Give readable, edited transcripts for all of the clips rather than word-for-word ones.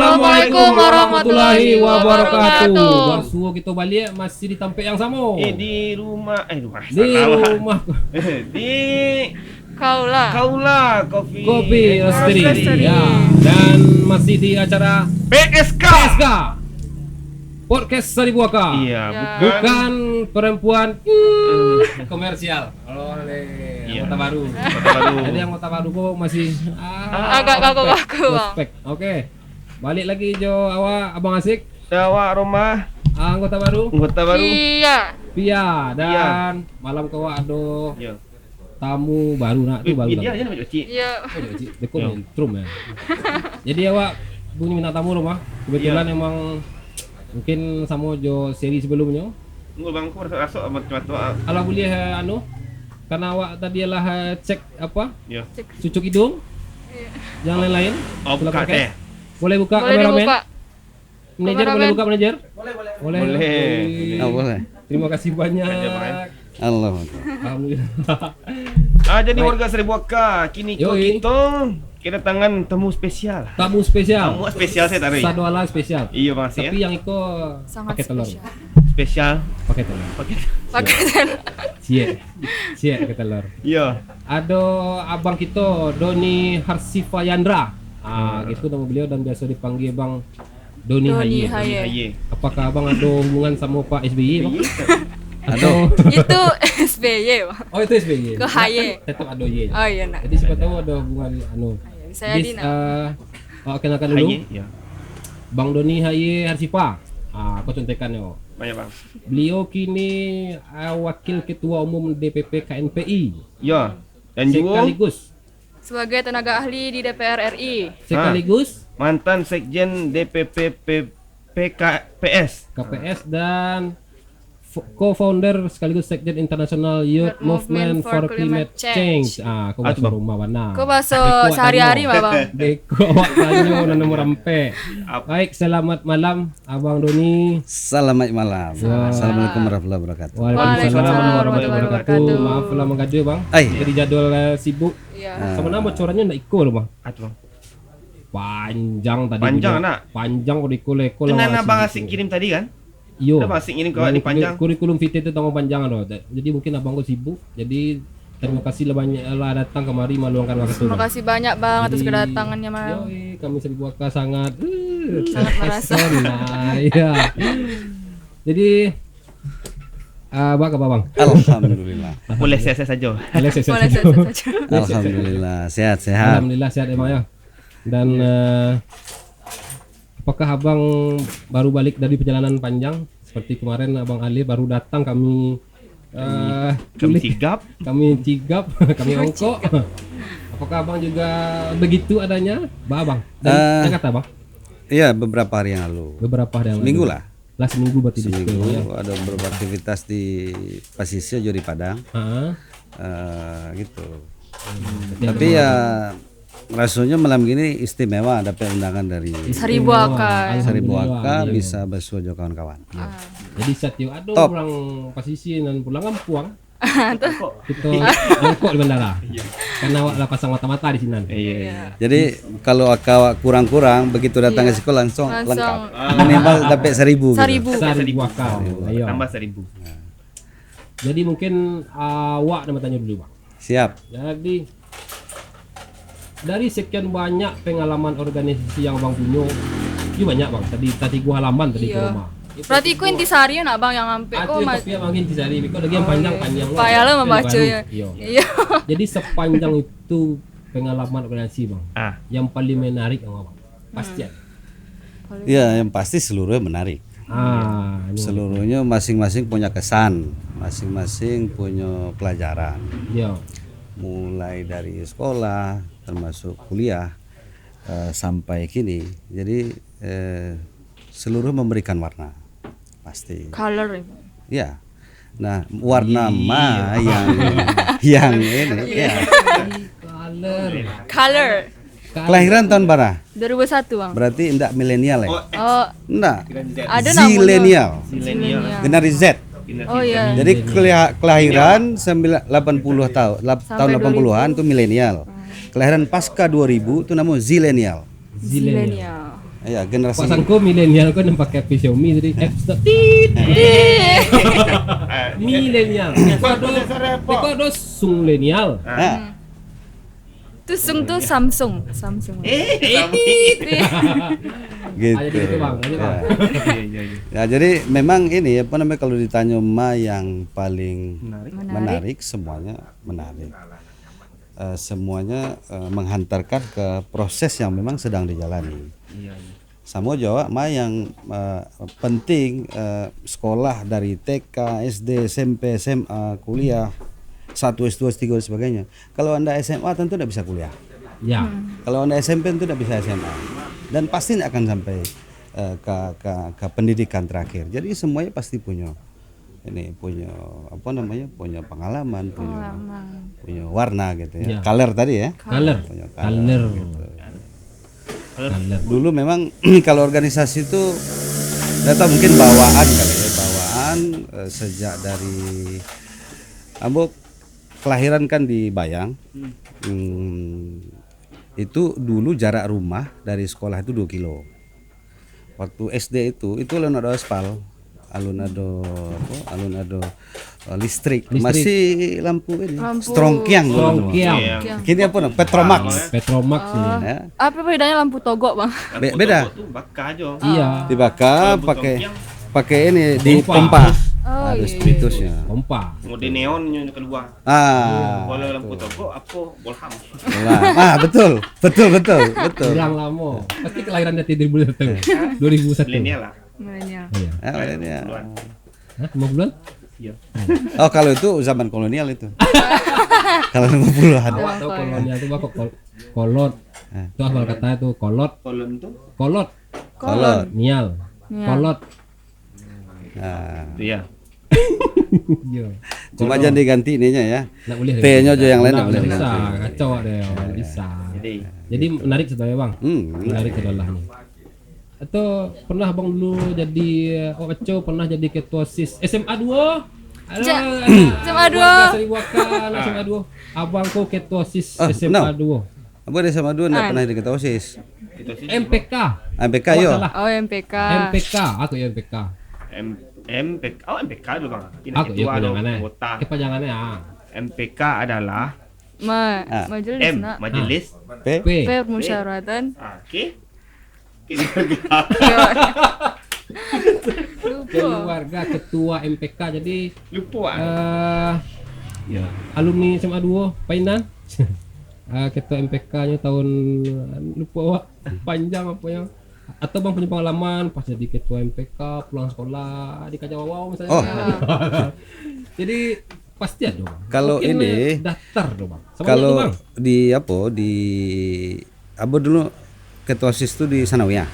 Assalamualaikum warahmatullahi wabarakatuh. Suruh kita balik masih di tempat yang sama. Di rumah Di rumah di Kaulah Kopi Roastery. Roastery. Ya, dan masih di acara PSK. PSK Podcast Saribuaka. Iya, Ya. Bukan perempuan komersial. Kalau Iya. anggota baru. Kota Baru. Jadi anggota baru kok masih Agak kaku-kaku, Bang. Respect. Oke. Balik lagi Jo awak Abang Asik, Awak rumah anggota baru anggota baru. Iya. Pia dan malam kau ada Ya. tamu baru nak tu baru. Dia nak cik. Iya. Dekor intrum ya. Jadi awak punya minta tamu rumah. Kebetulan emang mungkin sama Jo seri sebelumnya. Tunggu bang, aku rasuk macam-macam. Kalau boleh anu karena awak tadi adalah cek apa? Ya. Cucuk hidung. Yang lain-lain. Oh, buka Silakan. teh. Boleh buka Boleh kameramen? dibuka. Manajer boleh Kameramen. buka manajer? Boleh. Boleh. boleh. Terima kasih banyak. Ada, Bang, ya. Allah. Alhamdulillah. Jadi Baik. warga Seribuaka, kini Yoi. kita kedatangan tamu spesial. Tamu spesial. Tamu spesial saya tarik. Sadoala spesial. Iya bang sih. Tapi yang ikut Sangat pakai telur. spesial. Spesial. Pakai telur. Pakai. Pakai Cie pakai telur. Iya. Ada abang kita Doni Harsifa Yandra. Gitu nama beliau dan biasa dipanggil Bang Doni Doni Haye. Haye. Aye. Apakah abang ada hubungan sama Pak SBY bang? Iya. Atau Itu SBY, Bang. oh itu SBY. Ke Haye. Tetap ada Y. Oh iya nak. Jadi siapa tahu ada hubungan anu. Saya Jadi, Dina. kenalkan dulu Aye. Ya. Bang Doni Haye Harsifa. Aku contekan yo. Banyak bang. Beliau kini wakil ketua umum DPP KNPI. Ya. Dan juga Sekaligus Sebagai tenaga ahli di DPR RI. sekaligus mantan sekjen DPP PKPS. KPS dan co-founder sekaligus sekjen International Youth Movement for Climate Change. Aku Ah, tu, bahasa Bang. rumah warna. Kau bahasa sehari-hari mah, Bang. Deko awak tanyo nanu rampe. Baik, selamat malam Abang Doni. Selamat malam. Ya. Assalamualaikum warahmatullahi wabarakatuh. Waalaikumsalam warahmatullahi wabarakatuh. wabarakatuh. Maaf lah menggaduh bang. Ai. Jadi jadwal sibuk. Iya. Sama nama bocorannya ndak ikut loh bang. Atuh bang. Panjang tadi. Panjang, video. anak. Panjang kok ikut-ikut lah. Dengan masih abang gitu. asik kirim tadi kan? Yo. Abang asik kirim kau di panjang. Kurikulum vitae itu tanggung panjang loh. Jadi mungkin abang kok sibuk. Jadi terima kasih lah banyak lah datang kemari meluangkan waktu. Terima Bang. kasih banyak, Bang, atas Jadi, kedatangannya, Bang. Yoi, kami Seribuaka sangat Sangat merasa. Nah, iya. Jadi apa bang? Alhamdulillah. Boleh saya saja. Boleh saya Boleh saja. saja. Alhamdulillah sehat-sehat. Alhamdulillah sehat emang ya. Dan apakah abang baru balik dari perjalanan panjang seperti kemarin abang Ali baru datang kami Kami culik, sigap. kami cigap, kami ongkok. Apakah abang juga begitu adanya, bang? Dan kata bang Iya, beberapa hari yang lalu. beberapa hari yang lalu. Minggu lah. Lah seminggu berarti di situ, ya. Seminggu ada beberapa aktivitas di Pasisir Jodi Padang. Ah, Gitu. Tapi ya rasanya malam gini istimewa dapat undangan dari Seribuaka. Seribuaka Alhamdulillah, bisa bersuara kawan-kawan. jadi saat itu ada Top. orang posisi dan pulang kampuang. Kita angkot di bandara. Karena awak lah pasang mata-mata di sini. Iya. Jadi kalau awak kurang-kurang begitu datang ke sekolah langsung Langsung. lengkap. Minimal dapat 1000 gitu. Seribu. Saribuaka. Ayo. Tambah 1000. Jadi mungkin awak nama tanya dulu bang. Siap. Jadi dari sekian banyak pengalaman organisasi yang bang punya, itu banyak bang. Tadi gua halaman tadi ke Iya. rumah. Berarti ku intisari nak, Bang, yang ampe Aku kok tapi yang makin disari, kau lagi yang panjang-panjang. Payah lo membaca ya. Iya. Iya. Jadi sepanjang itu pengalaman organisasi bang, yang paling menarik yang bang pasti ada. Ya, yang pasti seluruhnya menarik. Ini Seluruhnya masing-masing punya kesan, masing-masing punya pelajaran. iya. Mulai dari sekolah termasuk kuliah sampai kini. Jadi seluruh memberikan warna. Pasti. Color. Ya. Nah, warna yang ini ya. Color. Kelahiran tahun berapa? 2001, Bang. Berarti enggak milenial ya? Oh, Enggak. ada namanya. Zilenial. Zilenial. Generasi Z. Oh iya. Jadi kelahiran 80 tahun, tahun 80-an itu milenial. Kelahiran pasca 2000 itu namanya zilenial. Zilenial. Ya, generasi Pasanku milenial kan yang pakai HP Xiaomi jadi apps tuh tit milenial. Teko do sunglenial. Nah, Tusung tuh Samsung. Samsung. gitu. Jadi gitu bang, aja bang. Iya. Ya, jadi memang ini apa namanya kalau ditanya yang paling Menarik. menarik semuanya menarik. Semuanya menghantarkan ke proses yang memang sedang dijalani. Iya. Sama Jawa yang penting sekolah dari TK, SD, SMP, SMA, kuliah 1, S2, S3 dan sebagainya. Kalau Anda SMA tentu tidak bisa kuliah. Ya. Kalau Anda SMP tentu tidak bisa SMA. Dan pasti tidak akan sampai ke pendidikan terakhir. Jadi semuanya pasti punya punya pengalaman, punya warna gitu ya. Ya. Color tadi ya. Color. Punya Color. gitu. Color. Dulu memang kalau organisasi itu data mungkin bawaan kali ya, sejak dari Ambo kelahiran kan di Bayang. Itu dulu jarak rumah dari sekolah itu 2 kilo. Waktu SD itu alun ada aspal, alun ada listrik. Masih lampu ini, strongkiang dulu. Strongkiang. Kini apa namanya? Petromax. Petromax ini. Ya. Apa bedanya lampu togok, Bang? Beda. Tuh bakar aja. Iya. Dibakar pakai ini di Pompa. pompa. Oh, Ada iya. spiritusnya. Pompa. Mode neonnya keluar. Kalau lampu toko apa bolham. Betul. Kurang lama. Pasti kelahiran dari 2001. 2001. Milenial lah. Milenial. Iya. Ini ya. Hah, 5 bulan? Iya. Oh, kalau itu zaman kolonial itu. Kalau 50-an. Awak tahu kolonnya itu apa kolot. Itu asal katanya tuh kolot. Kolon tuh Kolot. Kolot. Nial. Kolot. Nah, itu ya. Iya. cuma jangan diganti ininya ya. Nggak boleh. T-nya aja yang lain nggak boleh Bisa, diganti. kacau deh. Nggak bisa. Jadi Jadi menarik sebenarnya bang. Hmm. Menarik adalah nih. Atau pernah bang dulu jadi Oco pernah jadi ketua OSIS SMA 2? SMA 2. Seribuakan SMA 2. Abangku ketua OSIS Ah, SMA no. 2. Apa dia sama dua nggak pernah di kita OSIS. itu sih MPK. MPK Awak yo. salah. Oh, MPK. MPK, aku ya MPK. MPK. Oh, MPK dulu Bang. Ini Aku ya ketua atau kepanjangannya. anggota. Kepanjangannya MPK adalah Majelis M nak. Majelis. P. P. Permusyawaratan. Oke. Keluarga ketua MPK. Jadi Lupa. ya alumni SMA 2 Painan. Ketua MPK-nya tahun lupa wak panjang apa ya, atau bang punya pengalaman pas jadi ketua MPK pulang sekolah di Kajawawau misalnya. Oh. Jadi pasti ada bang. Kalau Mungkin ini- daftar dong bang. Sama Kalau itu, bang. di Abo dulu ketua OSIS itu di Sanawiyah.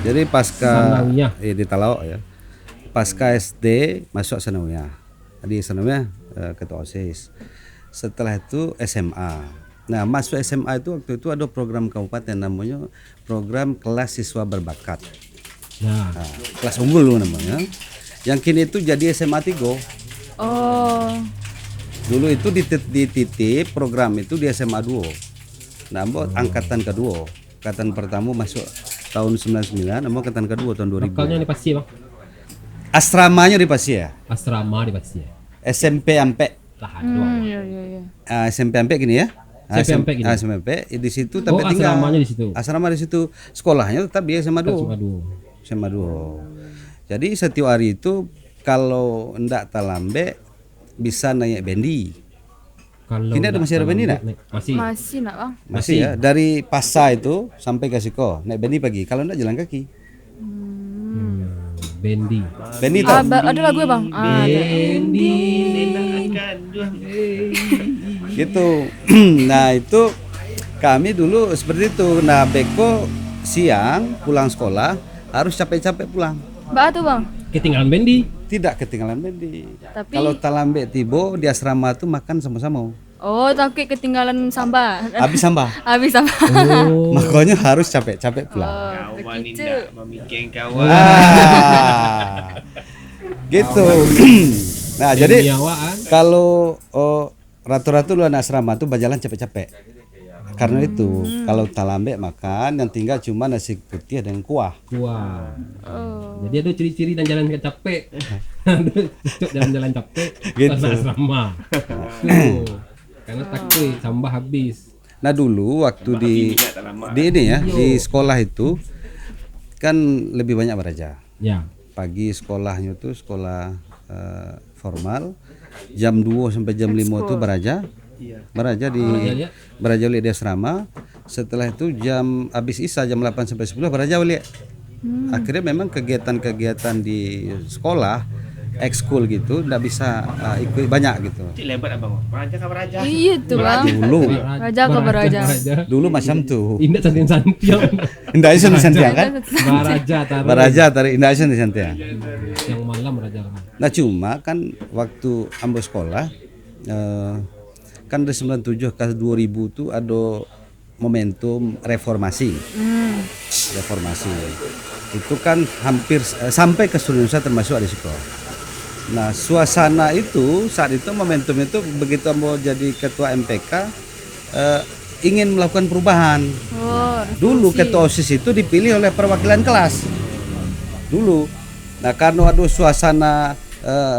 Jadi pasca Sanawiyah. di Talau ya. Pasca SD masuk Sanawiyah. Di Sanawiyah ketua OSIS. Setelah itu SMA. Nah, masuk SMA itu waktu itu ada program kabupaten namanya program kelas siswa berbakat. Nah, Nah, kelas unggul dulu namanya. Yang kini itu jadi SMA 3. Oh. Dulu itu dititip program itu di SMA 2. Nah, Mbok angkatan kedua. Angkatan pertama masuk tahun 99, Mbok angkatan kedua tahun 2000. lokalnya di Pasi bang. Asramanya di Pasi ya. Asrama di Pasi. SMP Ampe. Lah doang. Iya. SMP Ampe gini ya. SMP Ampe gini. SMP Ampe di situ tapi Oh, tinggal. asramanya di situ. Asrama di situ. Sekolahnya tetap di SMA 2. SMA 2. SMA 2. Jadi setiap hari itu kalau ndak talambe bisa naik bendi. Kalau Ini ada masih ada bendi nggak? Masih. Masih nak, Bang. Masih ya, dari Pasa itu sampai ke Siko naik bendi pagi. Kalau ndak jalan kaki. Bendi. Bendi tau? Ada lagu ya, Bang? Ada. Bendi. Gitu. Nah itu kami dulu seperti itu. Nah Beko siang pulang sekolah harus capek-capek pulang. Mbak tuh, Bang. Ketinggalan Bendi. Tidak ketinggalan bendi. Tapi Kalau talambe tibo di asrama tuh makan sama-sama. oh, takut ketinggalan sambal. Habis sambah. Habis sambal. Oh. Makanya harus capek-capek pulang. Kawan begitu. tidak memikirkan kawan. Gitu. Nah jadi Nyawaan. kalau ratu-ratu lu anak asrama tuh berjalan capek-capek. Karena itu kalau talambe makan yang tinggal cuma nasi putih dan kuah. Wah. Oh. Jadi ada ciri-ciri dan jalan nggak capek. Ada cocok jalan-jalan capek Gitu. karena asrama. Oh. Karena takut tambah habis. Nah dulu waktu di ini ya di sekolah itu kan lebih banyak beraja. Ya. Pagi sekolahnya tuh sekolah formal, jam 2 sampai jam 5 itu beraja. Beraja di Ya. beraja di asrama. Setelah itu jam habis isya jam 8 sampai 10 beraja balik. Akhirnya memang kegiatan-kegiatan di sekolah ekskul gitu nggak bisa ikut banyak gitu. Cik lebat abang. Beraja kah beraja? Iya tuh bang. Dulu Raja ke beraja. dulu macam tuh. Indah santiang-santiang. Indah Asian Santiang kan? Baraja taruh. Beraja dari Indah Asian Santiang. Yang malam raja. Nah cuma kan waktu ambil sekolah kan dari 97 ke 2000 tuh ada momentum reformasi. Reformasi itu kan hampir sampai ke seluruh Indonesia termasuk ada sekolah. Nah suasana itu saat itu momentum itu begitu mau jadi ketua MPK ingin melakukan perubahan. Oh, Dulu ketua OSIS itu dipilih oleh perwakilan kelas. Dulu. Nah karena ada suasana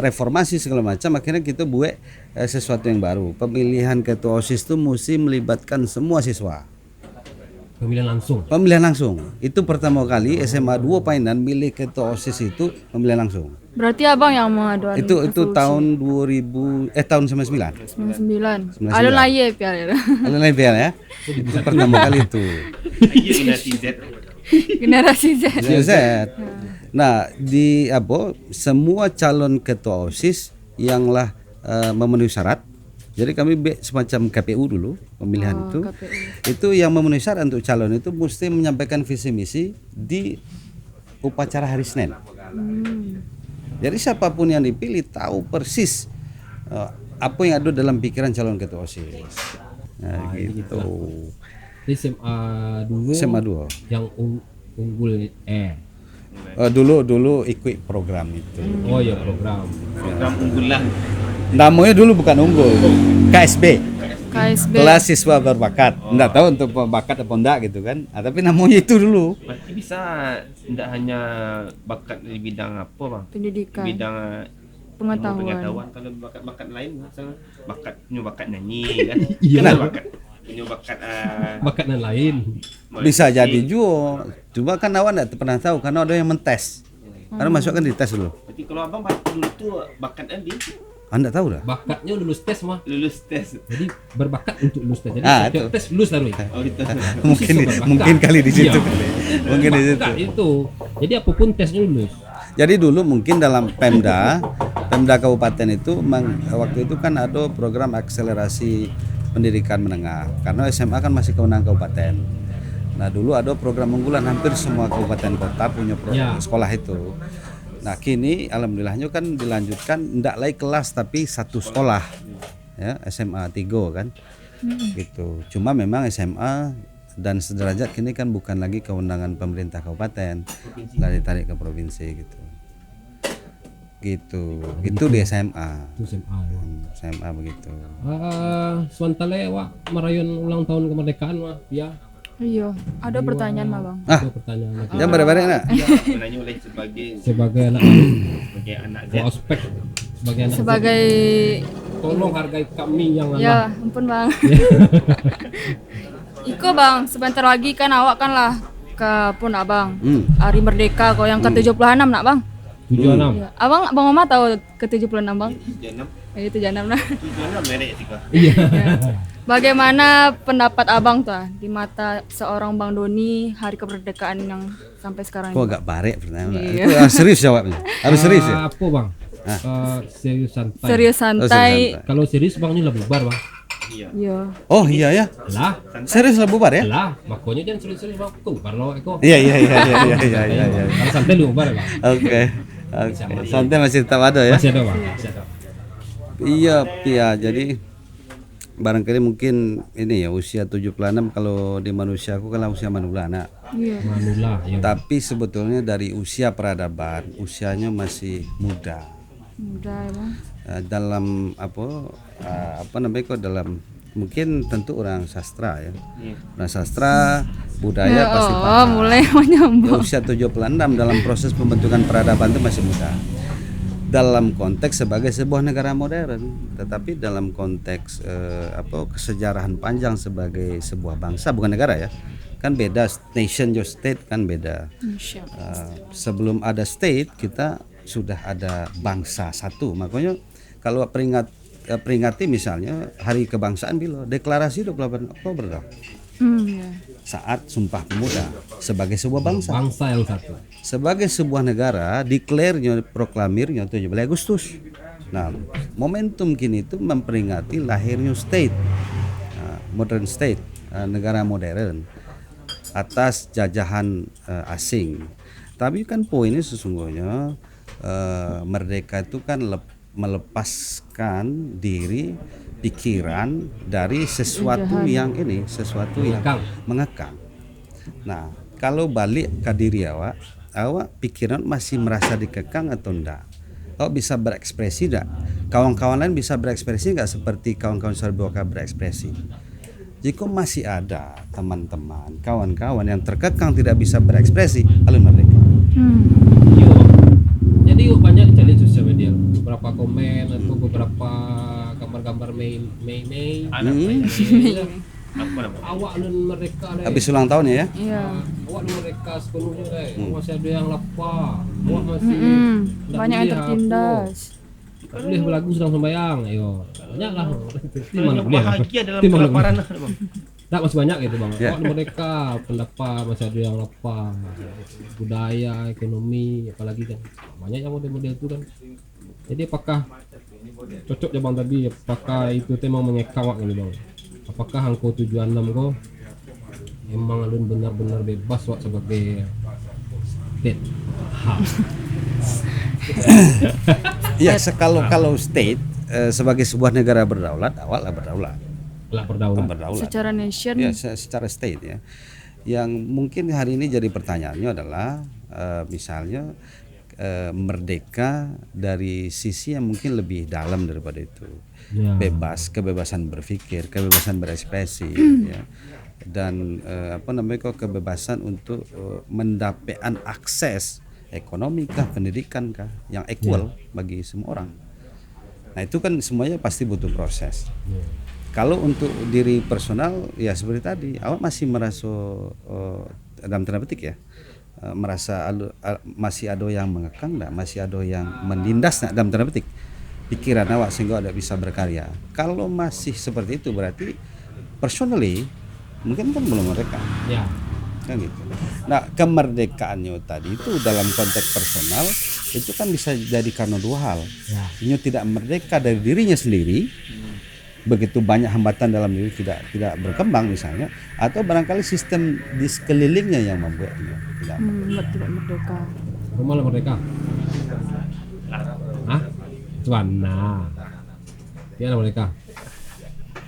reformasi segala macam akhirnya kita buat sesuatu yang baru. Pemilihan ketua OSIS itu mesti melibatkan semua siswa. Pemilihan langsung. Pemilihan langsung. Itu pertama kali SMA 2 Painan milih ketua OSIS itu pemilihan langsung. berarti abang yang mengadu Itu tahun 2000 tahun 99. 99. Ada lagi ya piala. Ada label ya. Itu pertama kali itu. Iya generasi Z. Generasi Z. Z. Nah, di semua calon ketua OSIS yanglah memenuhi syarat. Jadi kami semacam KPU dulu pemilihan itu. KPU. Itu yang memenuhi syarat untuk calon itu mesti menyampaikan visi misi di upacara hari Senin. Jadi siapapun yang dipilih tahu persis apa yang ada dalam pikiran calon ketua OSIS. Nah, gitu. Di SMA dulu. SMA 2. Yang unggul Dulu ikut program itu. Oh ya program. Program unggulan. Namanya dulu bukan unggul, KSB. KSB. Kelas siswa berbakat. Enggak tahu untuk bakat apa enggak gitu kan. Tapi namanya itu dulu. Berarti bisa tidak hanya bakat di bidang apa bang? Pendidikan. Di bidang Pengetahuan. Kalau bakat-bakat lain misalnya punya bakat nyanyi kan? Iya. Kan ada punya bakat Bakat yang lain. Bisa jadi juga. Cuma kan awak enggak pernah tahu karena ada yang mentes. Karena masukkan di tes dulu. Berarti kalau abang dulu tuh bakatnya di Anda tahu dah. Bakatnya lulus tes mah. lulus tes. Jadi berbakat untuk lulus tes. Jadi itu. setiap tes lulus lalu. Oh gitu. mungkin kali di situ. Iya. Mungkin di situ. Bakat itu. Jadi apapun tesnya lulus. Jadi dulu mungkin dalam Pemda Kabupaten itu waktu itu kan ada program akselerasi pendidikan menengah. Karena SMA kan masih kewenangan kabupaten. Nah dulu ada program unggulan hampir semua kabupaten kota punya sekolah itu. Nah kini alhamdulillahnya kan dilanjutkan tidak lagi kelas tapi satu sekolah ya SMA 3 kan gitu. Cuma memang SMA dan sederajat kini kan bukan lagi kewenangan pemerintah kabupaten, dari tarik ke provinsi gitu. Itu di SMA. Itu SMA. SMA begitu. Swantale wak merayakan ulang tahun kemerdekaan mah ya. Iya, ada pertanyaan mah bang. Ada pertanyaan lagi. Yang bareng-bareng nak. Ya, menanya oleh Sebagai anak baru, sebagai anak Z. ospek sebagai anak Sebagai tolong hargai kami yang ya ampun bang. Iko bang, sebentar lagi kan awak kan lah ke pun abang. Hari Merdeka kok yang ke-76 nak bang. 76. Ya. Abang Mama tahu ke-76 bang? Jenam, Itu 76 nah. jenam merek sih kok. Iya. Bagaimana pendapat abang tuh di mata seorang Bang Doni hari kemerdekaan yang sampai sekarang Kok ini? agak barek pertanyaan. Iya. Itu harus serius jawabnya. Harus serius ya. Apa bang? Serius santai. Serius santai. Kalau serius bang ini lah bubar bang. Iya. Iya. Oh iya ya. Lah, Serius lah bubar ya? lah, makanya dia serius-serius bang. Tuh, baru eko. Iya. Kalau santai lu bubar bang. Oke. Santai masih tetap ada ya. Masih ada bang. Masih ada. Iya, jadi barangkali mungkin ini ya usia 76 kalau di manusia aku kan usia manula anak. Iya. Manula ya. Tapi sebetulnya dari usia peradaban usianya masih muda. Mudah ya bang. Dalam apa namanya kok dalam mungkin tentu orang sastra ya. Iya. Orang sastra, budaya pasti Oh, paham. mulai Ya, menyambung. usia 76 dalam proses pembentukan peradaban itu masih muda. Dalam konteks sebagai sebuah negara modern, tetapi dalam konteks kesejarahan panjang sebagai sebuah bangsa, bukan negara ya. Kan beda, nation your state kan beda. Sebelum ada state kita sudah ada bangsa satu. Makanya kalau peringati misalnya Hari Kebangsaan bilo, deklarasi 28 Oktober dong. Ya. Saat Sumpah Pemuda sebagai sebuah bangsa. Bangsa yang satu. Sebagai sebuah negara, declare-nya, proklamirnya 17 Agustus. Nah, momentum kini itu memperingati lahirnya state, modern state, negara modern atas jajahan asing. Tapi kan poinnya sesungguhnya merdeka itu kan melepaskan diri, pikiran dari sesuatu yang mengekang. Nah, kalau balik ke diri awak pikiran masih merasa dikekang atau enggak? Awak bisa berekspresi enggak? Kawan-kawan lain bisa berekspresi enggak seperti kawan-kawan Sarboka berekspresi? Jika masih ada teman-teman, kawan-kawan yang terkekang tidak bisa berekspresi, alun merdeka. Yo. Jadi yuk banyak di sosial media, beberapa komen atau beberapa gambar-gambar Mei. Apa nama? Awak dan mereka deh. Habis ulang tahun ya? Iya. Awak dan mereka sepenuhnya deh. Masih ada yang lapar. Awak masih tak Banyak yang boleh tertindas. Tak boleh berlagu sedang sembahyang. Ayo. Banyaklah. Mana Yang boleh. bahagia dalam Tim mana kelaparan boleh. lah, Bang. Tak masih banyak gitu bang. Ya. Awak dan mereka pendapat masih ada yang lapar. Budaya, ekonomi, apalagi kan banyak yang model-model itu kan. Jadi apakah cocok ya bang tadi? Apakah itu tema mengekang awak ini bang? Apakah angko 76 kau emang alun benar-benar bebas wak sebagai state? Ya, kalau state sebagai sebuah negara berdaulat, awallah berdaulat. Lah berdaulat. Secara nation. Ya, secara state ya. Yang mungkin hari ini jadi pertanyaannya adalah misalnya merdeka dari sisi yang mungkin lebih dalam daripada itu. Ya. Kebebasan berpikir, kebebasan berekspresi ya. Dan kebebasan untuk mendapatkan akses ekonomi kah, pendidikan kah yang equal bagi semua orang. Nah, itu kan semuanya pasti butuh proses. Kalau untuk diri personal ya seperti tadi, awak masih merasa dalam tanda petik ya, merasa masih ada yang mengekang, masih ada yang menindas dalam tanda petik pikiran awak sehingga tidak bisa berkarya. Kalau masih seperti itu berarti personally mungkin kan belum merdeka. Ya. Kan gitu. Nah, kemerdekaannya tadi itu dalam konteks personal itu kan bisa jadi karena dua hal. Ya. Dia tidak merdeka dari dirinya sendiri, begitu banyak hambatan dalam diri tidak berkembang misalnya, atau barangkali sistem di sekelilingnya yang membuatnya tidak Tidak merdeka. Rumah lah merdeka. Hah? Cuana. Dia lah merdeka.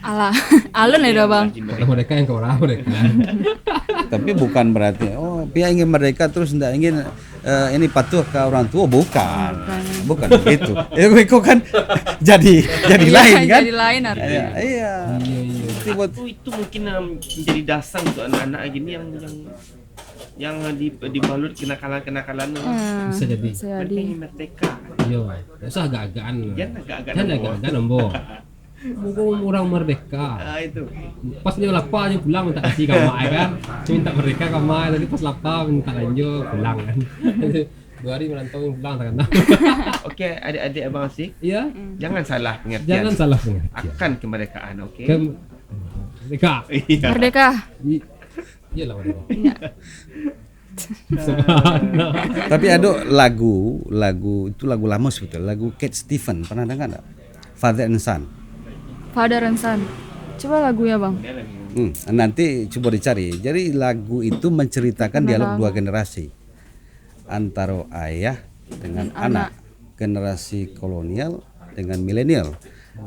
Alah, alun ya dah bang. Kalau merdeka yang kau rahu merdeka. Tapi bukan berarti pihak ingin merdeka terus tidak ingin ini patuh ke orang tua, bukan begitu. Itu kan jadi lain kan? Jadi lain artinya. Iya. Itu mungkin menjadi dasar untuk anak-anak gini yang dibalut kenakalan. Bisa jadi. Mereka ingin merdeka. Yo, usah agak-agakan. Jangan agak-agakan. Jangan agak-agakan ambo. Mumpung orang merdeka. Itu. Pas dia lapar dia pulang minta kasih kamai kan. Minta merdeka kamai, tadi pas lapar minta lanjut pulang kan. 2 hari merantau pulang tak kena. Okey, adik-adik abang Asik. Iya. Jangan salah pengertian. Jangan salah pengertian. Akan kemerdekaan, okey? Merdeka. Iya. Merdeka. Iyalah merdeka. Iya. Tapi ada lagu itu lagu lama sebetulnya, lagu Cat Stevens, pernah dengar enggak? Father and Son. Father and Son. Coba lagunya bang. Nanti coba dicari. Jadi lagu itu menceritakan dialog dua generasi antara ayah dengan anak, generasi kolonial dengan milenial,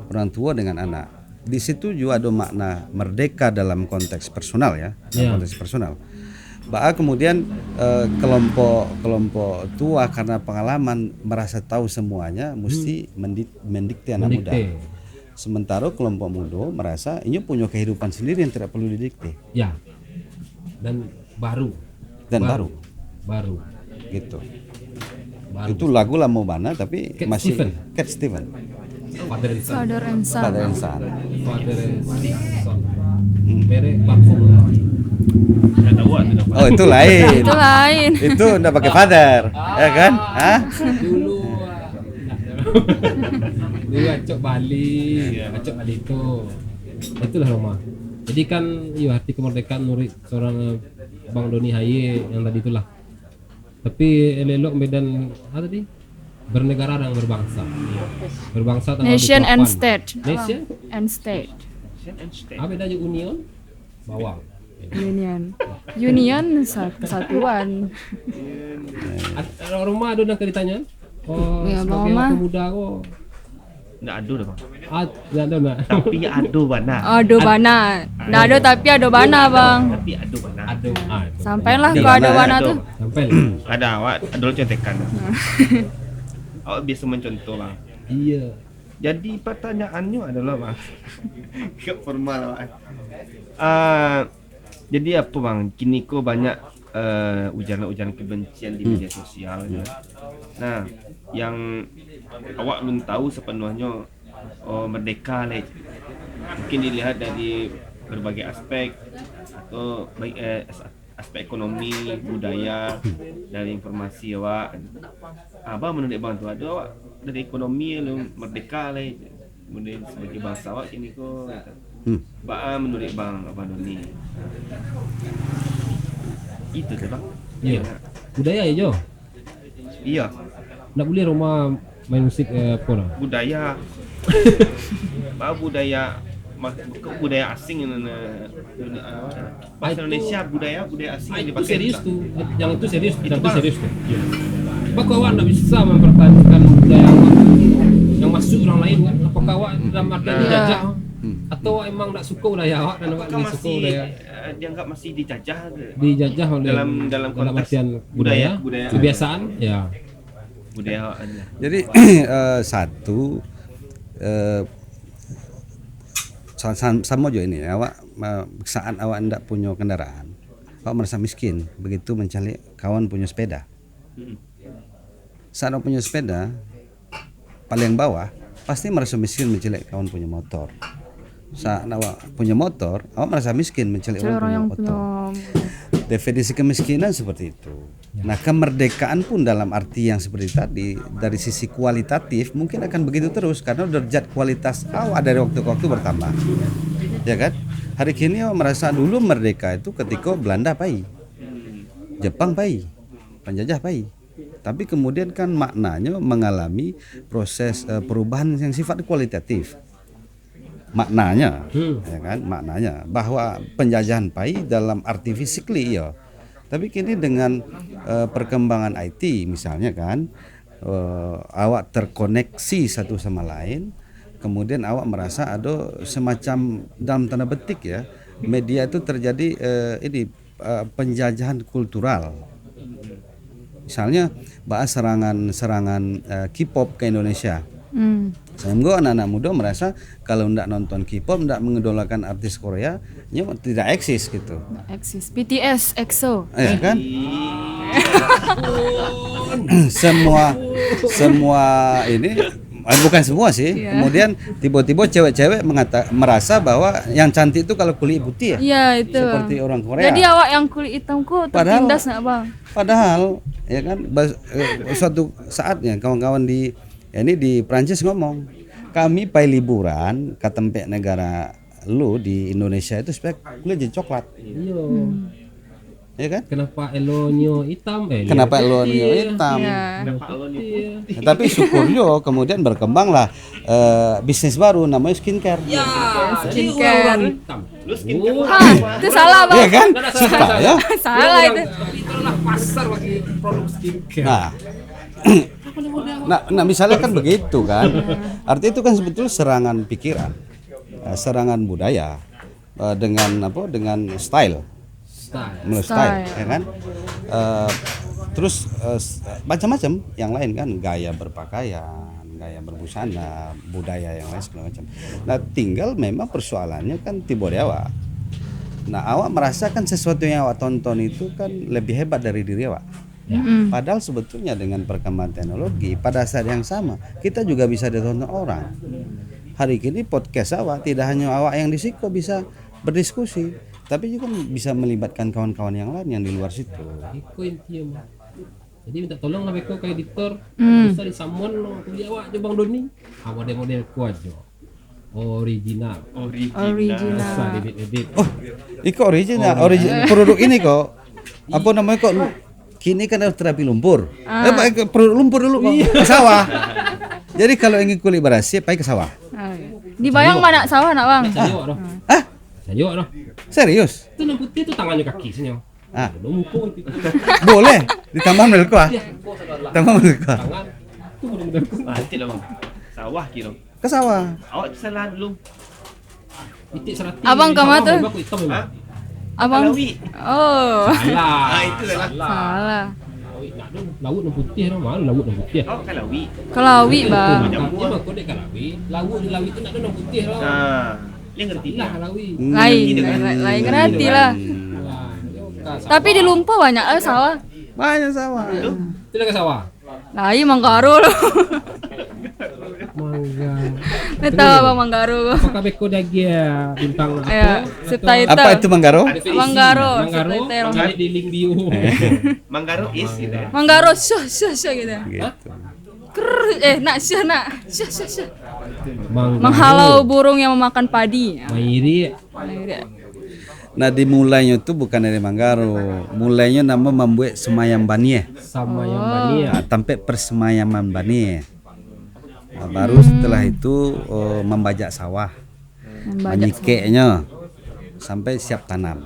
orang tua dengan anak. Di situ juga ada makna merdeka dalam konteks personal ya, dalam konteks personal. Bahkan kemudian kelompok tua karena pengalaman merasa tahu semuanya mesti mendikte anak muda. Sementara kelompok muda merasa ini punya kehidupan sendiri yang tidak perlu didikte Ya. Dan baru. baru gitu. Baru. Itu lagu Lamo Bana tapi Cat masih Stevens. Cat Steven. Father and Son. Father and Son. Father and Son. Father and Son. Merek Bangkok. Nggak tahu ada apa. Oh itu lain. Itu lain. Itu enggak pakai father, ya kan? Hah? Dulu dulu acok Bali, acok Bali itulah rumah. Jadi kan iya arti kemerdekaan menurut seorang Bang Doni Haye yang tadi itulah. Tapi elok medan apa tadi? Bernegara dan berbangsa. Berbangsa tanggal Nation 28. and State. Nation? And State. Apa beda aja union? Bawang. Union kesatuan. Ada rumah ada nak ditanya? Oh, Ya, sebagai Mama. pemuda kok. Nggak ado dah bang. Nggak ada nak. Tapi ado bana. Ado bana. Nggak ada tapi ado bana bang. Tapi ado bana. Ada. Sampailah Di ke ado mana bana ado? tuh. Sampai. Ada awak ado contekan. Awak biasa mencontoh bang. Iya. Jadi pertanyaannya adalah bang, nggak formal bang. Jadi apa bang? Kini kok banyak ujaran-ujaran kebencian di media sosial. Ya. Nah, yang awak belum tahu sepenuhnya merdeka lah. Mungkin dilihat dari berbagai aspek atau baik aspek ekonomi, budaya, dari informasi awak. Abang menurut bang tu ada awak dari ekonomi lu merdeka lah. Kemudian sebagai bangsa awak ini kok. Bang menurut bang Abang Doni. Itu tu bang. Iya. Budaya ya Jo. Iya, Nak boleh rumah main musik apa lah? budaya. Budaya asing bahasa Indonesia budaya asing yang Itu dipakai. serius tuh. Yang itu serius. Itu Yang itu bang. serius tuh. Apakah awak nak bisa mempertahankan budaya awak yang masuk orang lain kan? Apakah awak dalam arti dijajah? Atau awak emang tak suka budaya awak dan awak Apakah lebih suka masih budaya dianggap masih dijajah ke? dijajah oleh dalam konteks artian budaya kebiasaan ya. budaya aja. Jadi satu sama juga ini awak saat awak tidak punya kendaraan, awak merasa miskin begitu mencari kawan punya sepeda. Saat awak punya sepeda paling bawah pasti merasa miskin mencari kawan punya motor. Saat awak punya motor awak merasa miskin mencari Cari orang yang orang punya motor. punya Definisi kemiskinan seperti itu. Nah, kemerdekaan pun dalam arti yang seperti tadi dari sisi kualitatif mungkin akan begitu terus karena derajat kualitas awak dari waktu ke waktu bertambah. Ya kan? Hari kini awak merasa dulu merdeka itu ketika Belanda pai. Jepang pai. Penjajah pai. Tapi kemudian kan maknanya mengalami proses perubahan yang sifat kualitatif. Maknanya ya kan, maknanya bahwa penjajahan pai dalam arti physically ya. Tapi kini dengan perkembangan IT misalnya kan, awak terkoneksi satu sama lain, kemudian awak merasa ada semacam dalam tanda petik ya, media itu terjadi penjajahan kultural. Misalnya bahas serangan K-pop ke Indonesia. Sehingga anak-anak muda merasa kalau tidak nonton K-pop, tidak mengidolakan artis Korea, ya tidak eksis gitu. eksis. BTS, EXO. Ya kan? semua ini bukan semua sih. Iya. Kemudian tiba-tiba cewek-cewek merasa bahwa yang cantik itu kalau kulit putih ya. Iya itu. Seperti orang Korea. Jadi awak yang kulit hitamku tertindas nak bang? Padahal ya kan suatu saatnya kawan-kawan di Prancis ngomong, kami pai liburan ke tempat negara lu di Indonesia itu supaya kulit jadi coklat. Iya. Ya kan? Kenapa elonyo hitam? Kenapa elonyo hitam? Iya. Ya, tapi syukurnya kemudian berkembanglah bisnis baru namanya skincare. Ya, skincare. hitam. Lu skincare Hah, itu salah bang. Iya kan? Supaya Salah itu. Itu adalah pasar bagi produk skincare. Nah misalnya kan begitu kan. Artinya itu kan sebetulnya serangan pikiran, serangan budaya dengan style. Menurut style, ya kan? Terus macam-macam yang lain kan, gaya berpakaian, gaya berbusana, budaya yang lain segala macam. Nah tinggal memang persoalannya kan tiba di awak. Nah awak merasakan sesuatu yang awak tonton itu kan lebih hebat dari diri awak. Padahal sebetulnya dengan perkembangan teknologi pada saat yang sama kita juga bisa ditonton orang. Hari ini podcast awak tidak hanya awak yang di Siko bisa berdiskusi, tapi juga bisa melibatkan kawan-kawan yang lain yang di luar situ. Iko intinya mah. Jadi minta tolong lah Beko ke editor. Bisa disamon kuliah awak je Bang Doni. Model-model ku aja. Original. Original. Bisa edit. Oh, Iko original produk ini kok. Apa namanya kok? Kini kan harus terapi lumpur. Produk lumpur dulu kok. Ke sawah. Jadi kalau ingin kulit bersih, pergi ke sawah. Di Bayang mana sawah nak bang? Sayok doh. Ah, Sayok doh. serius? Itu yang putih itu tangannya kaki sini. Ah, Mumpung itu. boleh ditambah melko ah. Tambah melko. Tangan. Itu benar-benar Nanti lah bang. Sawah kira. Ke sawah. Awak salah dulu. titik serati. Abang kamu tuh? Aku hitam memang. Abang. Kalawi. Oh. Salah. Itu salah. Salah. Nak dong laut dan putih dah malu laut dan putih. Oh kalawi. Kelawi bang. Makanya mah kau dek kalawi. Laut di laut itu nak dong putih lah. Nah, dia ngerti Lah lah. kalawi. Lain ngerti lah. Tapi di Lumpuh banyak sawah. Banyak sawah. Itu dah ke sawah. Lain Manggaro loh. Mangga. Tahu abang Manggaro. Apakah Beko dia bintang Ya, apa? subtitle. Apa itu Manggaro? Manggaro. Manggaro. Subtitle. Cari di link bio. Manggaro is gitu ya. Manggaro syah gitu. Gitu. Nak syah. Manggaro. Menghalau burung yang memakan padi. Mairi. Nah dimulainya itu bukan dari Manggaro. Mulainya nama membuat semayam Banie. Sama yang bania. Nah, sampai persemayaman Banie. Nah, baru setelah itu membajak sawah, menyikeknya sampai siap tanam.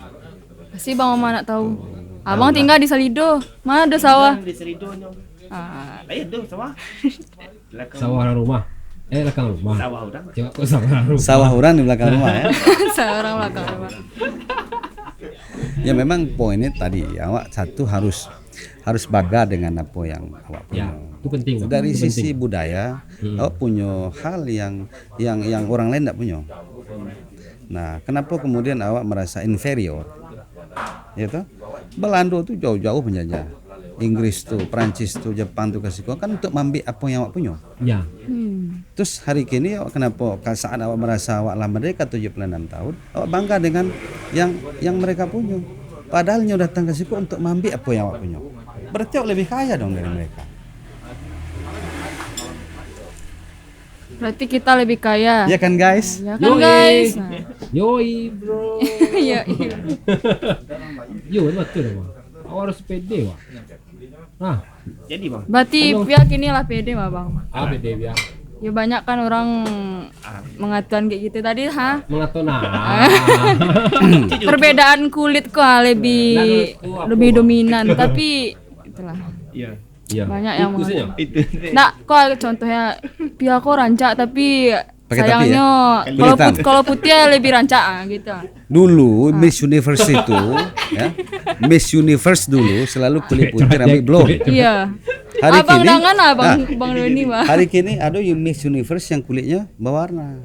Pasti bang Mama nak tahu. Abang tinggal di Salido. Mana ada sawah? Di Seridonya. Ah, Lain tu sawah. Belakang Sawah orang rumah. Belakang rumah. sawah orang. Coba kok sawah orang rumah. Sawah orang di belakang rumah ya. seorang belakang rumah. Ya memang poinnya tadi awak satu harus bangga dengan apa yang awak punya. Ya, itu penting. Dok. Dari Itu sisi penting. budaya, awak punya hal yang orang lain tidak punya. Nah, kenapa kemudian awak merasa inferior? Ya toh? Belanda tuh jauh-jauh penjajah. Inggris tuh, Prancis tuh, Jepang tuh kasih kau kan untuk mengambil apa yang awak punya. Ya. Terus hari ini awak kenapa saat awak merasa awak lah merdeka 76 tahun, awak bangga dengan yang mereka punya. Padahal nyo datang ke situ untuk mengambil apa yang awak punya. Berarti awak lebih kaya dong dari mereka. Berarti kita lebih kaya. Ya kan guys? Ya kan guys. Yoi bro. Iya. Yo betul mah. Awak harus pede wah. Nah, Jadi bang. Berarti pihak inilah pede mah bang. apa dia biar Ya banyak kan orang mengatakan kayak gitu tadi mengatur nah. Perbedaan kulit kok lebih dominan tapi itulah Iya. Iya. banyak yang Itu saja. Itu. Nah, kok contohnya pihak kok rancak tapi Pakai sayangnya tapi kalau Kulitan. kalau putih lebih rancak gitu. Dulu Miss Universe itu ya, Miss Universe dulu selalu kulit putih rambut blond. Iya. Hari Abang kini- dangan abang Ah. Bang Doni mah. Hari kini ada yang Miss Universe yang kulitnya berwarna.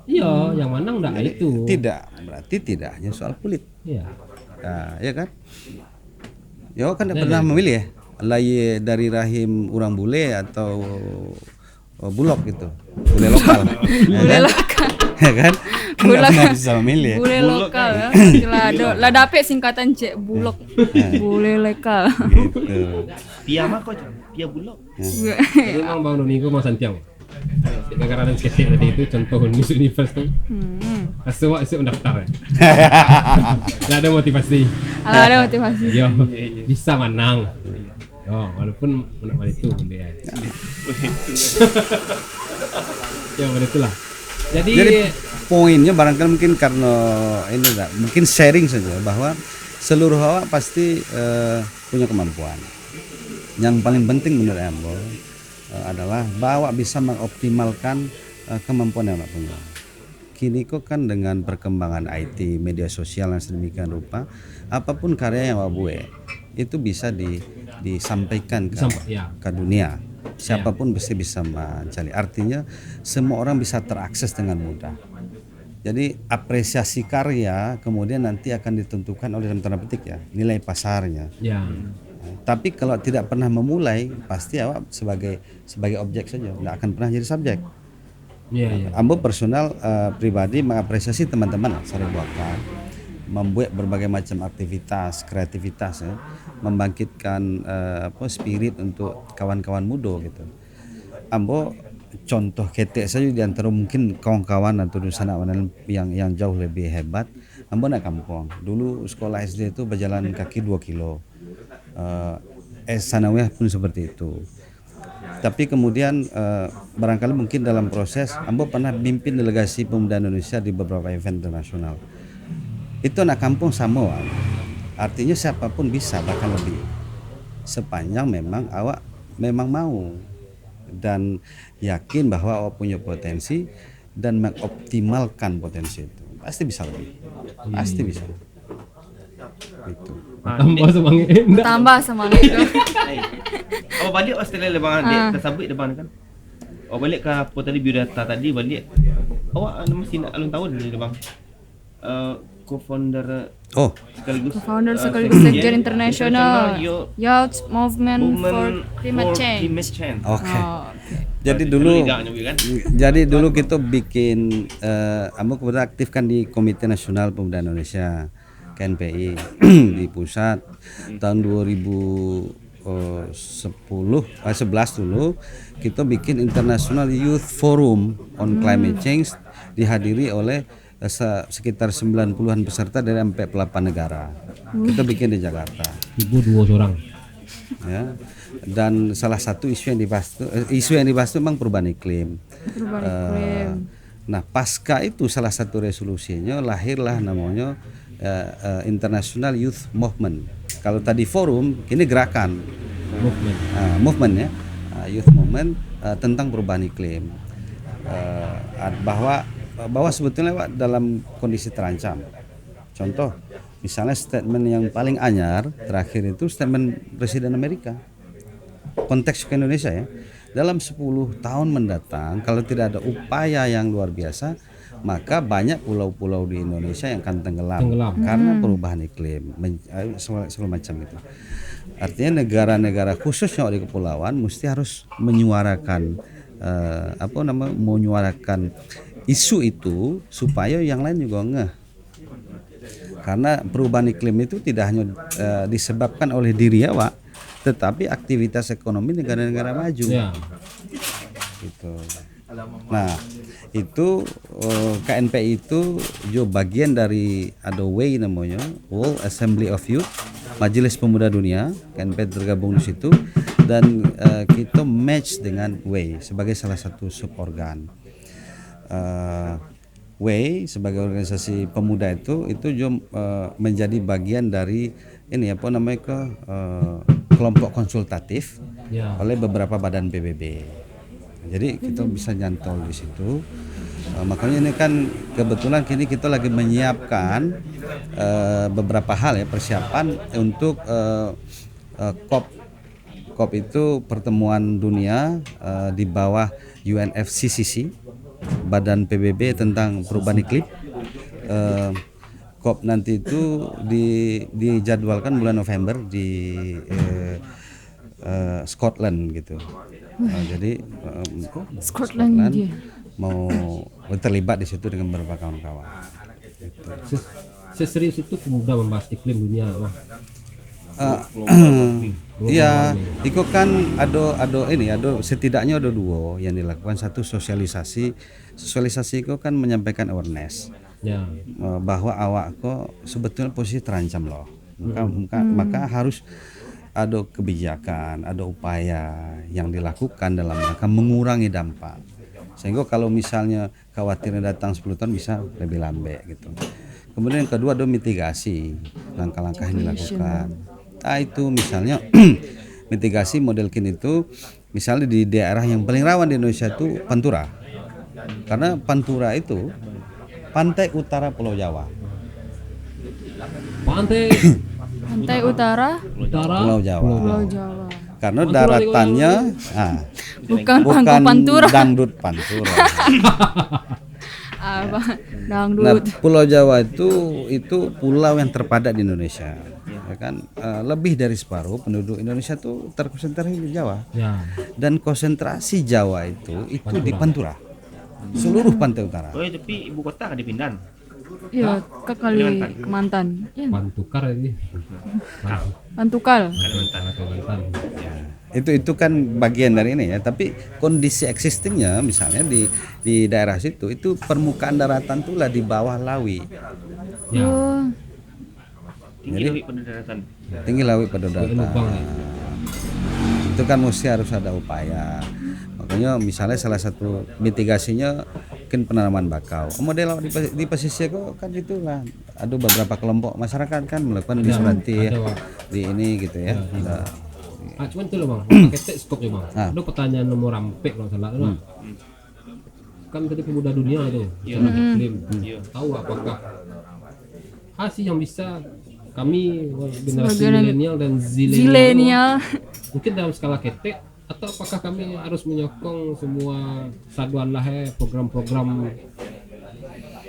Iya, yang mana enggak itu. Tidak, berarti tidak hanya soal kulit. Iya. Nah, ya kan? Ya kan tidak pernah memilih ya. Laye dari rahim orang bule atau bulog gitu. Bule lokal. Bule lokal. Ya kan? Kan nggak pernah bisa memilih. Ya? Bule lokal ya. Lah dapet singkatan cek bulog. Bule lokal. Gitu. Pia mah kok. Pia bulog. Itu memang Bang Doni itu Mas Santiago. Gara-gara dan sketch tadi itu contoh Miss Universe tuh. Asal isuk mendaftar. Enggak ada motivasi. Ada motivasi. Yo, bisa menang. Oh, walaupun menang itu dia. Ya, begitulah. Jadi Poinnya barangkali mungkin karena ini enggak, mungkin sharing saja bahwa seluruh awak pasti punya kemampuan. Yang paling penting menurut Ambo adalah bahwa bisa mengoptimalkan kemampuan yang awak punya. Kini kok kan dengan perkembangan IT, media sosial yang sedemikian rupa, apapun karya yang awak buat itu bisa disampaikan ke ya. dunia. Siapapun bisa mencari. Artinya semua orang bisa terakses dengan mudah. Jadi apresiasi karya kemudian nanti akan ditentukan oleh dalam tanda petik ya nilai pasarnya. Ya. Tapi kalau tidak pernah memulai, pasti awak sebagai objek saja, tidak akan pernah jadi subjek. Iya, iya. Ambo personal pribadi mengapresiasi teman-teman Sari Buakan membuat berbagai macam aktivitas, kreativitas ya, membangkitkan spirit untuk kawan-kawan muda gitu. Ambo contoh ketek saja di antara mungkin kawan-kawan atau sanak yang jauh lebih hebat. Ambo nak kampung. Dulu sekolah SD itu berjalan kaki 2 kilo. Sanawiyah pun seperti itu. Tapi kemudian barangkali mungkin dalam proses Ambo pernah pimpin delegasi pemuda Indonesia di beberapa event internasional. Itu anak kampung sama. Artinya siapapun bisa, bahkan lebih. Sepanjang memang awak memang mau dan yakin bahwa awak punya potensi dan mengoptimalkan potensi itu. Pasti bisa lebih. Pasti bisa. Gitu. Tambah semangat. Enggak. Tambah semangat itu. Awak balik Australia le bang, dia tersabut depan kan. Awak balik ke apa tadi biodata tadi balik. Awak masih nak alun tahun ni bang. Co-founder Oh, Co-founder sekaligus Sekjen International Youth Movement for Climate Change. oke. Oh, oke. Jadi dulu kita bikin Ambo kebetulan aktifkan di Komite Nasional Pemuda Indonesia KNPI di pusat tahun 2011 dulu kita bikin International Youth Forum on Climate Change dihadiri oleh sekitar 90-an peserta dari 48 negara. Kita bikin di Jakarta. Ibu 2 orang. Ya. Dan salah satu isu yang dibahas itu memang perubahan iklim. Nah, pasca itu salah satu resolusinya lahirlah namanya International Youth Movement. Kalau tadi forum, kini gerakan. Movement ya. Youth Movement tentang perubahan iklim. Bahwa sebetulnya dalam kondisi terancam. Contoh, misalnya statement yang paling anyar terakhir itu statement Presiden Amerika. Konteks ke Indonesia ya. Dalam 10 tahun mendatang kalau tidak ada upaya yang luar biasa, maka banyak pulau-pulau di Indonesia yang akan tenggelam. Karena perubahan iklim segala macam itu. Artinya negara-negara khususnya di kepulauan mesti harus menyuarakan menyuarakan isu itu supaya yang lain juga ngeh. Karena perubahan iklim itu tidak hanya disebabkan oleh diri awak, tetapi aktivitas ekonomi negara-negara maju. Ya. Gitu. Nah, itu KNPI itu juga bagian dari ada WAY namanya, World Assembly of Youth, Majelis Pemuda Dunia. KNPI tergabung di situ dan kita match dengan WAY sebagai salah satu suborgan. WAY sebagai organisasi pemuda itu juga menjadi bagian dari ini kelompok konsultatif oleh beberapa badan PBB. Jadi kita bisa nyantol di situ. Makanya ini kan kebetulan kini kita lagi menyiapkan beberapa hal ya persiapan untuk COP itu pertemuan dunia di bawah UNFCCC, Badan PBB tentang perubahan iklim. COP nanti itu dijadwalkan bulan November di Scotland gitu. Jadi Scotland mau terlibat di situ dengan beberapa kawan-kawan. Gitu. Seserius itu pemuda membahas iklim dunia, Wah. Iya, itu kan ada setidaknya ada 2 yang dilakukan. Satu sosialisasi itu kan menyampaikan awareness bahwa awak kok sebetulnya posisi terancam loh. Maka harus ada kebijakan, ada upaya yang dilakukan dalam rangka mengurangi dampak. Sehingga kalau misalnya khawatirnya datang 10 tahun bisa lebih lambat gitu. Kemudian yang kedua ada mitigasi, langkah-langkah yang dilakukan. Itu misalnya mitigasi model kini itu misalnya di daerah yang paling rawan di Indonesia itu Pantura. Karena Pantura itu pantai utara Pulau Jawa. Pantai utara Pulau Jawa. karena Pantura daratannya Bukan bukan pangku pantura. dangdut pantura. Apa? Nah, Dangdut. Pulau Jawa itu pulau yang terpadat di Indonesia, ya kan? Lebih dari separuh penduduk Indonesia tuh terkonsentrasi di Jawa, Ya. dan konsentrasi Jawa itu di Pantura, seluruh pantai utara. Oh, tapi ibu kota kan di Pindan. Iya, ke kali Kemantan. Iya, Pantukar ini. Pantukal. Kalimantan. Itu kan bagian dari ini ya, tapi kondisi existingnya misalnya di daerah situ itu permukaan daratan tuh lah di bawah Lawi, Ya. Oh, Tinggi lebih pada daratan. tinggi Lawi pada daratan. Lubang, ya. Itu kan mesti harus ada upaya. Makanya misalnya salah satu mitigasinya mungkin penanaman bakau. Model di pesisir kok kan itu lah. Ada beberapa kelompok masyarakat kan melakukan wisranti ya, ada, Wak. di ini gitu ya. Nah, Cuman itu loh bang, ketek skop ya bang. Ada pertanyaan nomor rampek kalau salah itu. Kan tadi pemuda dunia tuh, bicara iklim. Tahu apakah sih yang bisa kami generasi Sebagai milenial dan zilenial zilenial. mungkin dalam skala ketek, atau apakah kami harus menyokong semua saduan lahir program-program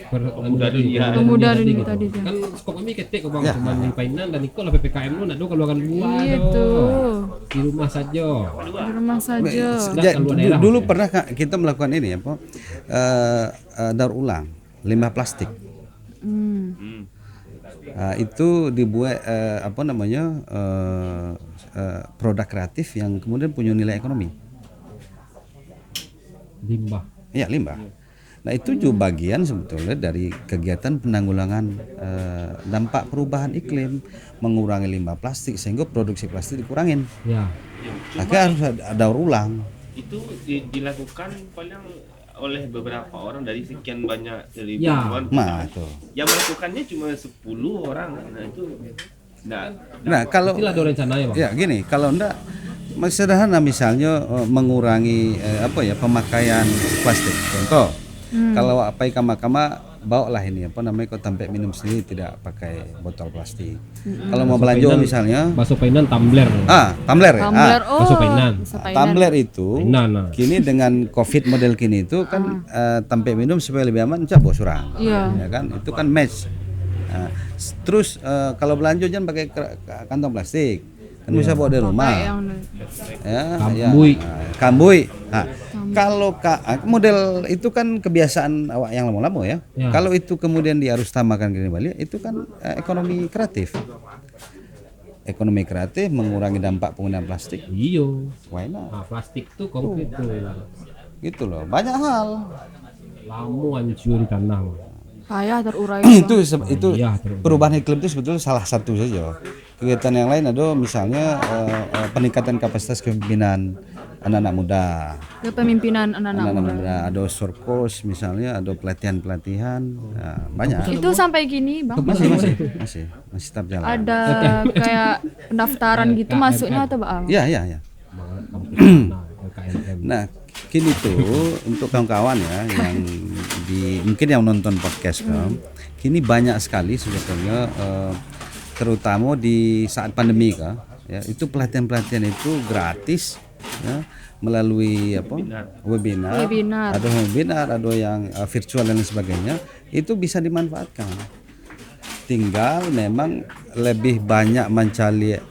Pemuda dunia. Pemuda tadi dunia gitu. tadi tuh. Kan skop kami ketek kok bang, cuma di Painan dan Niko lah PPKM lu nak keluarkan luar Iya doh. tuh. Di rumah saja. Di rumah saja. keluar daerah dulu maksudnya. pernah kita melakukan ini apa? Daur ulang limbah plastik. Itu dibuat produk kreatif yang kemudian punya nilai ekonomi. Limbah. Iya, limbah. Nah, itu juga bagian sebetulnya dari kegiatan penanggulangan dampak perubahan iklim, mengurangi limbah plastik sehingga produksi plastik dikurangin. Ya. Maka harus ada daur ulang. Itu dilakukan paling oleh beberapa orang dari sekian banyak dari Ya. ribuan. Nah, itu. Yang melakukannya cuma 10 orang. Nah, itu Nah, kalau Itulah ada rencananya bang. ya gini, kalau enggak sederhana misalnya mengurangi pemakaian plastik. Contoh, kalau apa kama-kama bawalah ini kok sampai minum sendiri tidak pakai botol plastik. Kalau mau belanja misalnya Bakso Painan tumbler. tumbler ya. Tumbler. Oh, Bakso Painan. bakso Painan. Tumbler itu Painan. kini dengan Covid model kini itu kan sampai minum supaya lebih aman bawa surang. Iya. Ya kan? Itu kan match. Terus kalau belanja jangan pakai kantong plastik. Kan bisa bawa dari rumah. Yang Kambui. Nah, kalau model itu kan kebiasaan awak yang lama-lama ya. Ya. Kalau itu kemudian diharus tambahkan ke Bali, itu kan ekonomi kreatif. Ekonomi kreatif mengurangi dampak penggunaan plastik. Iyo. Why not? Nah, plastik tuh konkret tuh. Gitu loh. Banyak hal. Lamu hancur di tanah. payah terurai. itu Iya, terus. perubahan iklim itu sebetulnya salah satu saja. Kegiatan yang lain ada misalnya peningkatan kapasitas kepemimpinan anak-anak muda. Kepemimpinan anak-anak muda. Muda, ada short course misalnya, ada pelatihan-pelatihan, banyak. Itu sampai gini, Bang. Masih tetap jalan. Ada kayak pendaftaran gitu masuknya atau Bang? Ya. LKMM. Nah, kini tuh untuk kawan-kawan ya yang mungkin yang nonton podcast kini banyak sekali sebetulnya terutama di saat pandemi ya, itu pelatihan-pelatihan itu gratis ya, melalui webinar, ada yang virtual dan lain sebagainya, itu bisa dimanfaatkan. Tinggal memang lebih banyak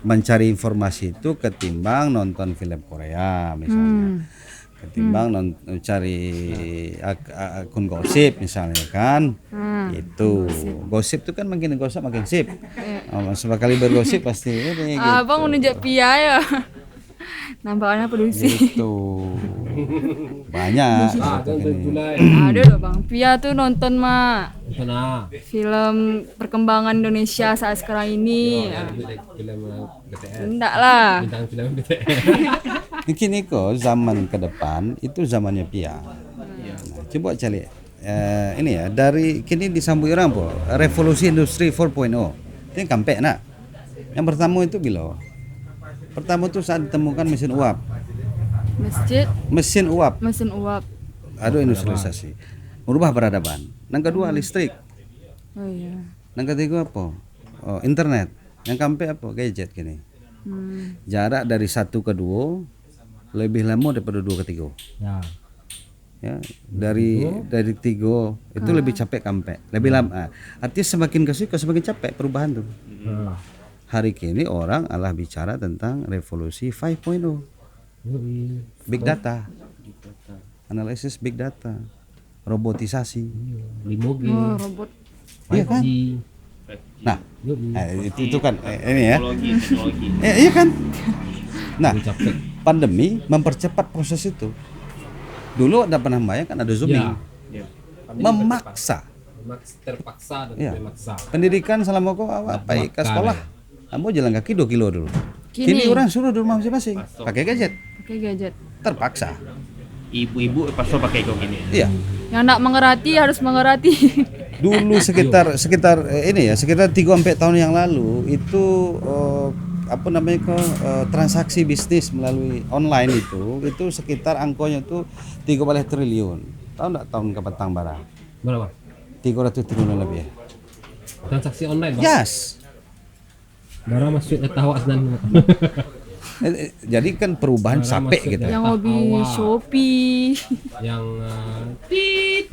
mencari informasi itu ketimbang nonton film Korea misalnya, ketimbang cari akun gosip misalnya kan. Itu gosip itu kan makin gosip makin sip. Sekali bergosip pasti ini gitu. Abang menunjuk Pia ya. Nampaknya produksi. Gitu. Banyak. Ada loh Bang. Pia tuh nonton mah Sana. film perkembangan Indonesia saat sekarang ini. Film BTS. Enggak lah. Bintang film BTS. Kini kok zaman ke depan itu zamannya Pia. Nah, coba cari ini ya, dari kini disambut orang po revolusi industri 4.0. Itu yang kampe nak. Yang pertama itu bilo. Pertama tuh saat ditemukan mesin uap. Mesin uap. Ada industrialisasi. Merubah peradaban. Yang kedua listrik. Oh iya. Yang ketiga apa? Internet. Yang keempat apa? Gadget gini. Jarak dari 1 ke 2 lebih lama daripada 2 ke 3. Ya. Ya, dari 3 itu lebih capek kampe, lebih lama. Artinya semakin ke situ semakin capek perubahan tuh. Nah. Hari kini orang alah bicara tentang revolusi 5.0, Yoi. big data, analisis big data, robotisasi. 5G. Oh, robot. Iya kan? 5G. Nah, Yoi. itu kan ini ya. Teknologi. Iya kan? Nah, Lebih capek. pandemi mempercepat proses itu. Dulu ada pernah bayangkan ada zooming, Ya. memaksa. Terpaksa dan Iya. memaksa. Pendidikan selama kau awak baik ke sekolah, kamu jalan kaki 2 kilo dulu. Kini orang suruh di rumah masing-masing, pakai gadget, Pakai gadget. terpaksa. Ibu-ibu pas pakai kok gini. Iya. Yang nak mengerti harus mengerti. Dulu sekitar ini ya, sekitar 3-4 tahun yang lalu itu transaksi bisnis melalui online itu sekitar angkonya itu 3 triliun. Tahu enggak tahun ke petang barang? Berapa? 300 triliun lebih ya. Transaksi online, Bang. Yes. Bara maksudnya tahu asnan. Jadi kan perubahan Cara sampai masuk gitu. ya. Yang hobi Awal. Shopee. Yang Tit.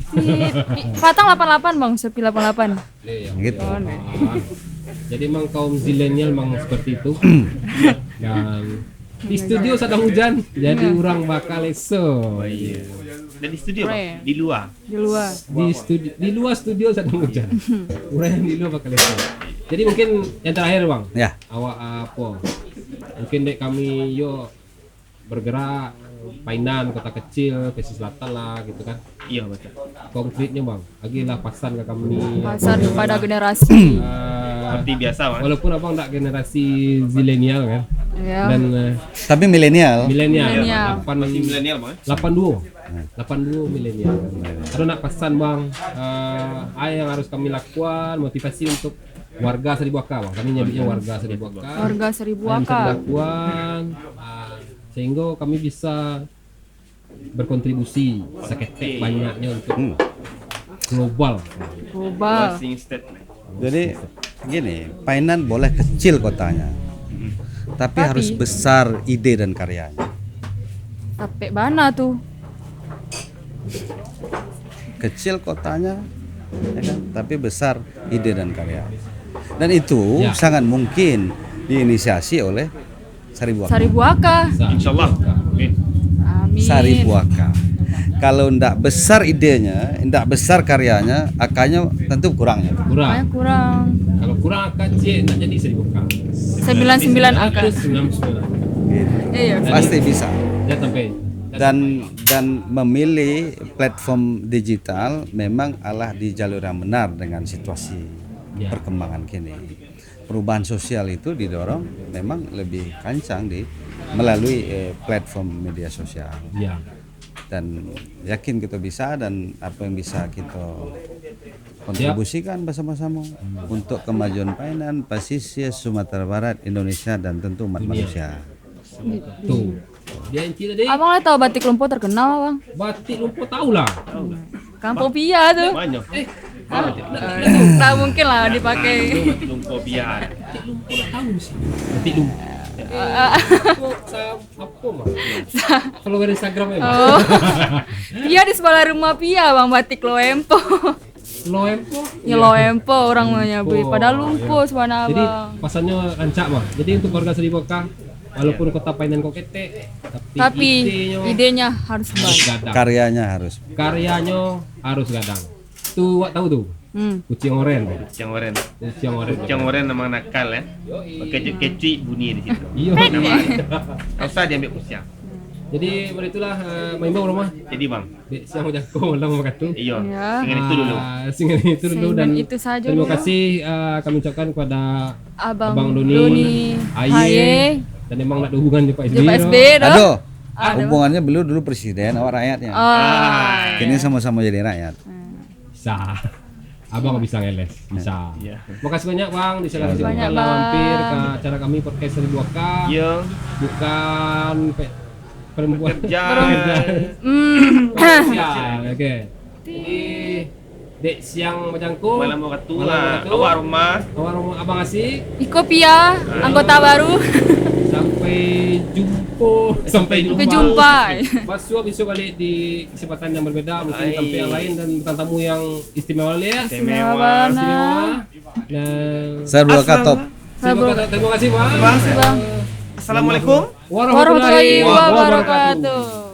Patang 88 bang, Shopee 88. Gitu. Jadi emang kaum zilenial emang seperti itu. Dan di studio sedang hujan, jadi orang bakal esok. Oh iya. Dan di studio Bang? Keren. Di luar. Di luar. Di luar studio sedang hujan. Orang yang di luar bakal esok. Jadi mungkin yang terakhir bang, Ya. awak apa? Mungkin dek kami yo bergerak Painan, kota kecil, pesisir selatan lah gitu kan. Iya betul. Konkretnya bang, agilah pasan ke kami. Pasar kepada generasi. Seperti biasa Bang. Walaupun abang tak generasi zilenial kan, Ya. dan Tapi milenial. milenial, Milenial. Masih milenial Bang. 82 milenial. Ada nak pesan bang, apa yang harus kami lakukan, motivasi untuk warga Seribu Aka bang. Kami nyebutnya warga Seribu Aka. Warga Seribu Yang bisa Aka. dilakukan, sehingga kami bisa berkontribusi seketek banyaknya untuk global. Global. Closing statement. Jadi gini, Painan boleh kecil kotanya, tapi harus besar ide dan karyanya. Sampai mana tuh? Kecil kotanya, ya kan? Tapi besar ide dan karya. Dan itu Ya. sangat mungkin diinisiasi oleh Seribu Aka. Seribu Aka. Insyaallah. Amin. Amin. Seribu Aka. Kalau ndak besar idenya, ndak besar karyanya, akanya tentu kurangnya. Kurang. Banyak kurang. Kalau kurang akan C tak jadi 1000 Aka. 99 Aka. 99. Iya. Pasti bisa. Ya sampai. Dan memilih platform digital memang alah di jalur yang benar dengan situasi Ya. perkembangan kini. Perubahan sosial itu didorong memang lebih kencang melalui platform media sosial. Ya. Dan yakin kita bisa, dan apa yang bisa kita kontribusikan bersama-sama untuk kemajuan Painan, pesisir Sumatera Barat, Indonesia, dan tentu umat manusia. Tuh. Dia inti tadi. Abang lah tahu batik Lumpuh terkenal bang. Batik Lumpuh tahu lah. Kampung Pia tuh. Banyak. Tak mungkin lah dipakai. Lumpur biar. Batik Lumpuh tak tahu sih. Batik Lumpuh. Apa mah? Follower Instagram ya. Bang? Oh. Pia di sebelah rumah Pia bang, batik Loempo. Loempo. Ya Loempo orang menyebut. Padahal Lumpuh sebenarnya Jadi bang. pasannya rancak mah. Jadi untuk warga Seribu Aka, walaupun kota Painan kok ketek, Tapi idenya harus harus bang. gadang. Karyanya harus. Karyanya harus gadang. Tuh, wak tahu tuh. Kucing oren. Kucing oren. Kucing oren. Kucing oren memang nakal ya. Pakai kecik bunyi di situ. Iya. Tak usah diambil kucing. Jadi beritulah mengimbau rumah. Jadi Bang. Dek siang jangkau lama kata. Iya. Ya. Dengan itu dulu. Singan itu dulu, dan Sehingga itu saja terima dulu. kasih kami ucapkan kepada Abang Doni, Doni, Aye, Aye, dan emang nak ada hubungan di Pak SBY. Pak SB dah. Aduh, hubungannya beliau dulu presiden, awak rakyatnya. Ah, Kini sama-sama jadi rakyat. Bisa. Abang bisa ngeles, bisa. Iya. Makasih banyak Bang, disilakan Banyak, lah Bang. mampir ke acara kami podcast Seribu Aka. Iya. Bukan perempuan Kerja. siang, oke. Dek siang macamku. Malam waktu lah. Awak rumah. Awak rumah Abang Asik. Iko Pia, anggota baru. Sampai jumpa. Sampai jumpa. Mas Suap besok balik di kesempatan yang berbeda, mungkin Hai. tampil yang lain dan bintang tamu yang istimewa ya. Istimewa. Istimewa. Dan Saya dua katop. terima kasih Bang. Terima kasih, Bang. Assalamualaikum. Warahmatullahi Warahmatullahi wabarakatuh.